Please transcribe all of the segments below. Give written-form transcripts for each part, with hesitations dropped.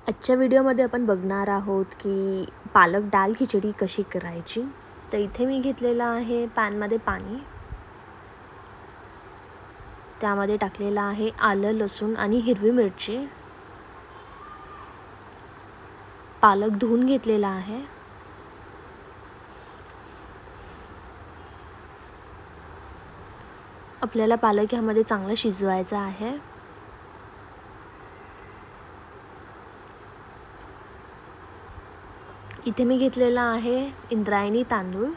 आजच्या व्हिडिओमध्ये आपण बघणार आहोत की पालक डाळ खिचडी कशी करायची। तर इथे मी घेतलेला आहे पॅनमध्ये पाणी, त्यामध्ये टाकलेला आहे आलं, लसूण आणि हिरवी मिरची। पालक धुवून घेतलेला आहे। आपल्याला पालक यामध्ये चांगला शिजवायचा आहे। इथे मी घेतलेला आहे इंद्रायणी तांदूळ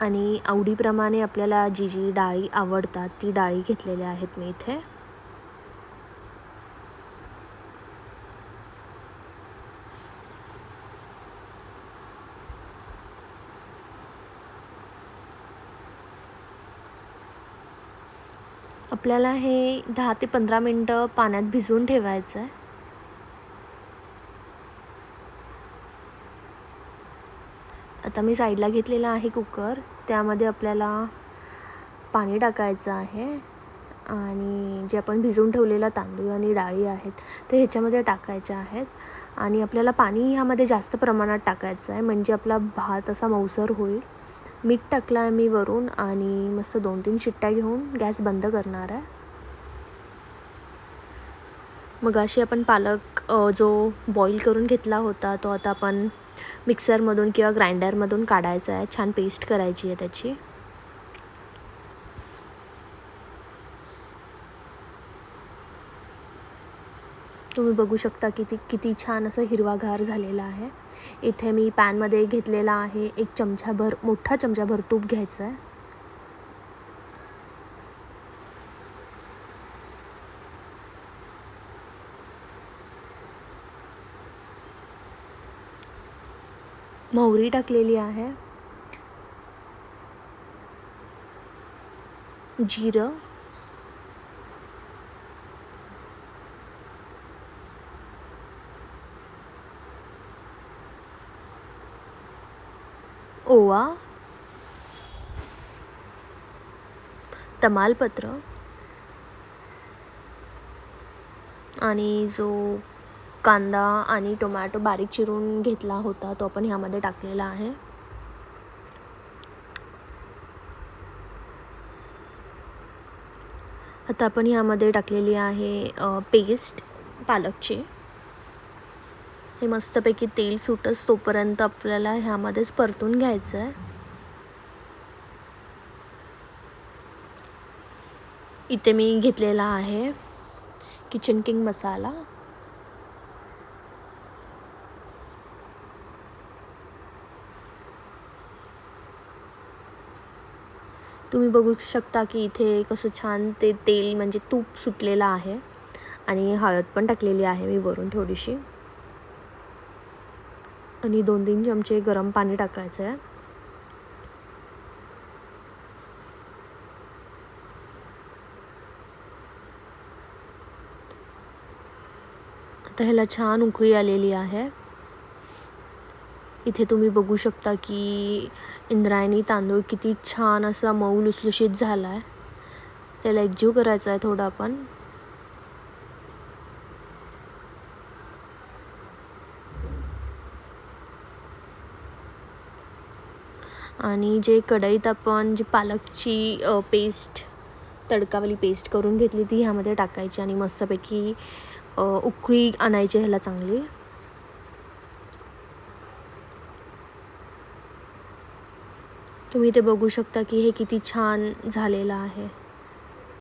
आणि आवडीप्रमाणे आपल्याला जी डाळी आवडतात ती डाळी घेतलेल्या आहेत मी इथे। आपल्याला हे 10 ते 15 मिनिटं पाण्यात भिजवून ठेवायचं आहे। आता मी साईडला घेतलेला आहे कुकर, त्यामध्ये आपल्याला पाणी टाकायचं आहे आणि जे आपण भिजवून ठेवलेला तांदूळ आणि डाळी आहेत ते ह्याच्यामध्ये टाकायचे आहेत। आणि आपल्याला पाणी ह्यामध्ये जास्त प्रमाणात टाकायचं आहे म्हणजे आपला भात असा मऊसर होईल। मीठ टाकलं आहे मी वरून आणि मस्त 2-3 शिट्ट्या घेऊन गॅस बंद करणार आहे। मग अशी आपण पालक जो बॉईल करून घेतला होता तो आता आपण मिक्सरमधून किंवा ग्राइंडरमधून काढायचा आहे। छान पेस्ट करायची आहे त्याची। तुम्ही बघू शकता की किती छान असं हिरवागार झालेला आहे। इथे मी पॅनमध्ये घेतलेला आहे 1 चमचाभर, मोठा चमचाभर तूप घ्यायचं आहे। मोहरी टाकलेली आहे, जिरं, ओवा, तमालपत्र आणि जो कांदा आणि टोमॅटो बारीक चिरून घेतला होता तो आपण ह्यामध्ये टाकलेला आहे। आता आपण ह्यामध्ये टाकलेली आहे पेस्ट पालकची। हे मस्तपैकी तेल सुटस तोपर्यंत आपल्याला ह्यामध्येच परतून घ्यायचं आहे। इथे मी घेतलेला आहे किचन किंग मसाला। तुम्ही बघू शकता की इथे कसं छान ते तेल म्हणजे तूप सुटलेलं आहे आणि हळद पण टाकलेली आहे मी वरून थोडीशी आणि 2-3 चमचे गरम पाणी टाकायचं आहे। आता ह्याला छान उकळी आलेली आहे। इथे तुम्ही बघू शकता की इंद्रायणी तांदूळ किती छान असा मऊ लुसलुशीत झाला आहे। त्याला एकजीव करायचा आहे थोडा आपण। आणि जे कढईत आपण जी पालकची पेस्ट तडकावाली पेस्ट करून घेतली ती ह्यामध्ये टाकायची आणि मस्तपैकी उकळी आणायची ह्याला चांगली। तुम्ही ते बघू शकता की हे किती छान झालेलं आहे।